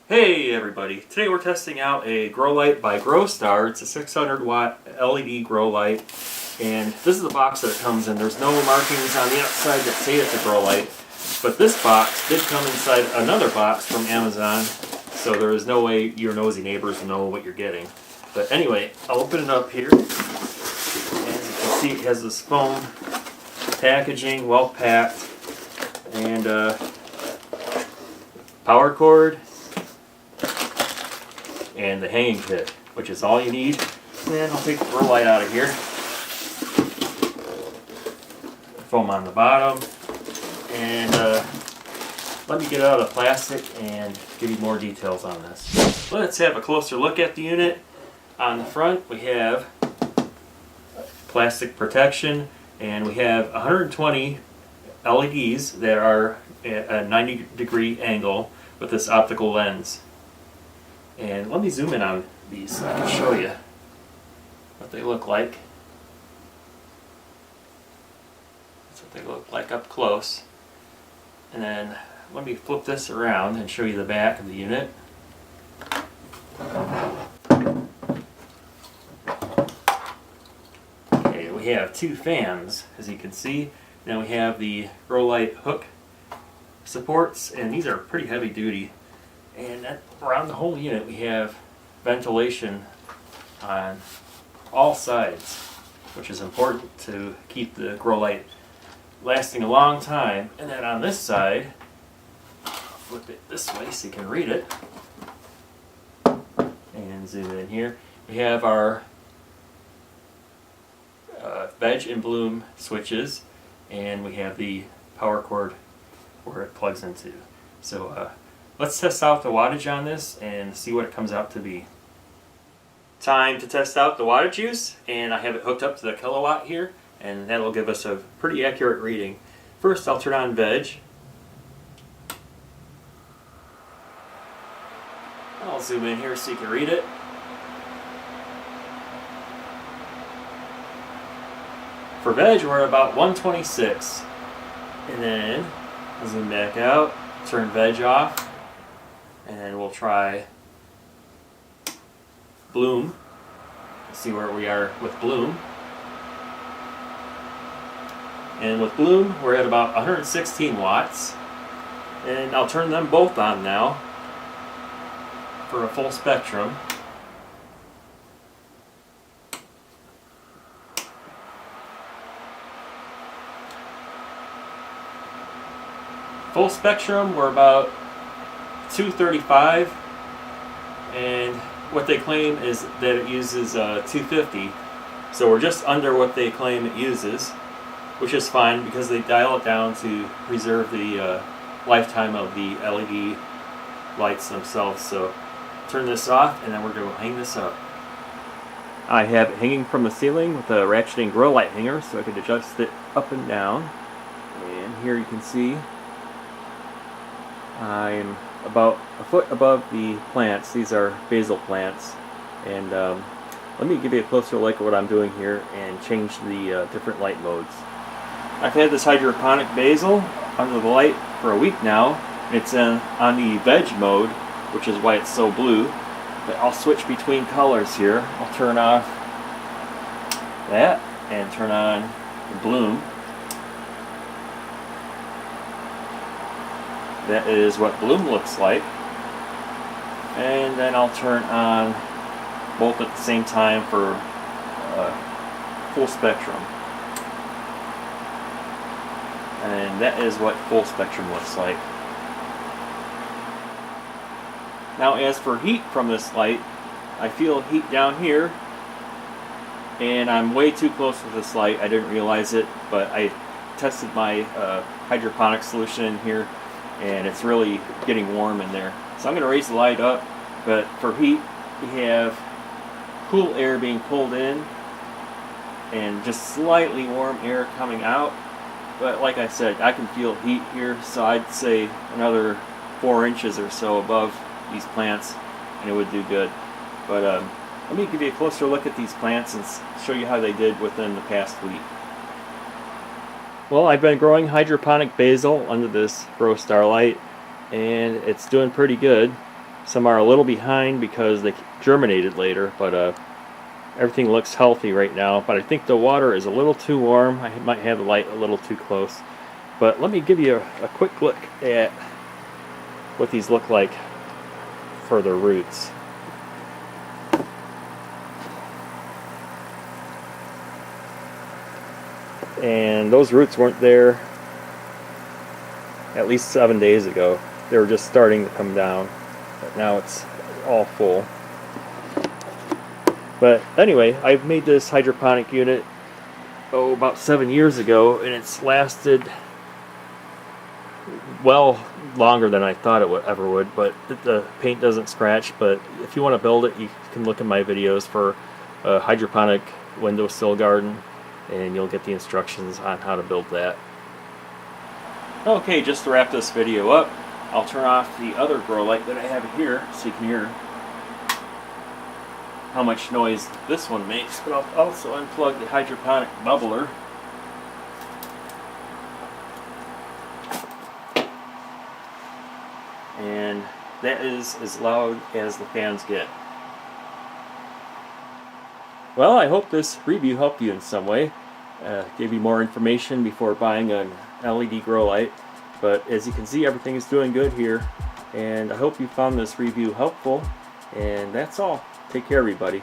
Hey everybody, today we're testing out a grow light by Growstar. It's a 600 watt LED grow light, and this is the box that it comes in. There's no markings on the outside that say it's a grow light, but this box did come inside another box from Amazon, so there is no way your nosy neighbors know what you're getting. But anyway, I'll open it up here, and as you can see it has this foam packaging, well packed, and power cord, and the hanging kit, which is all you need. And I'll take the grow light out of here. Foam on the bottom. And let me get out of the plastic and give you more details on this. Let's have a closer look at the unit. On the front we have plastic protection, and we have 120 LEDs that are at a 90-degree angle with this optical lens. And let me zoom in on these so I can show you what they look like. That's what they look like up close. And then let me flip this around and show you the back of the unit. Okay, we have two fans, as you can see. Then we have the grow light hook supports, and these are pretty heavy duty. And around the whole unit we have ventilation on all sides, which is important to keep the grow light lasting a long time. And then on this side, I'll flip it this way so you can read it. And zoom in here. We have our veg and bloom switches, and we have the power cord where it plugs into. So let's test out the wattage on this and see what it comes out to be. Time to test out the wattage use, and I have it hooked up to the kilowatt here, and that'll give us a pretty accurate reading. First I'll turn on veg. I'll zoom in here so you can read it. For veg we're at about 126, and then I'll zoom back out, turn veg off. And we'll try bloom. See where we are with bloom. And with bloom, we're at about 116 watts. And I'll turn them both on now for a full spectrum. Full spectrum, we're about 235, and what they claim is that it uses 250, so we're just under what they claim it uses, which is fine because they dial it down to preserve the lifetime of the LED lights themselves. So turn this off, and then we're going to hang this up. I have it hanging from the ceiling with a ratcheting grow light hanger, so I can adjust it up and down. And here you can see I'm about a foot above the plants. These are basil plants, and let me give you a closer look at what I'm doing here and change the different light modes. I've had this hydroponic basil under the light for a week now. It's on the veg mode, which is why it's so blue, but I'll switch between colors here. I'll turn off that and turn on the bloom. That is what bloom looks like. And then I'll turn on both at the same time for full spectrum. And that is what full spectrum looks like. Now as for heat from this light, I feel heat down here, and I'm way too close to this light. I didn't realize it, but I tested my hydroponic solution in here, and it's really getting warm in there. So I'm going to raise the light up, but for heat we have cool air being pulled in and just slightly warm air coming out. But like I said, I can feel heat here, so I'd say another 4 inches or so above these plants and it would do good. But let me give you a closer look at these plants and show you how they did within the past week. Well, I've been growing hydroponic basil under this Growstar light, and it's doing pretty good. Some are a little behind because they germinated later, but everything looks healthy right now. But I think the water is a little too warm. I might have the light a little too close. But let me give you a quick look at what these look like for their roots. And those roots weren't there at least 7 days ago. They were just starting to come down, but now it's all full. But anyway, I've made this hydroponic unit about 7 years ago, and it's lasted well longer than I thought it ever would. But the paint doesn't scratch. But if you want to build it, you can look at my videos for a hydroponic windowsill garden, and you'll get the instructions on how to build that. Okay, just to wrap this video up, I'll turn off the other grow light that I have here so you can hear how much noise this one makes, but I'll also unplug the hydroponic bubbler. And that is as loud as the fans get. Well, I hope this review helped you in some way. Gave you more information before buying an LED grow light. But as you can see, everything is doing good here. And I hope you found this review helpful. And that's all. Take care, everybody.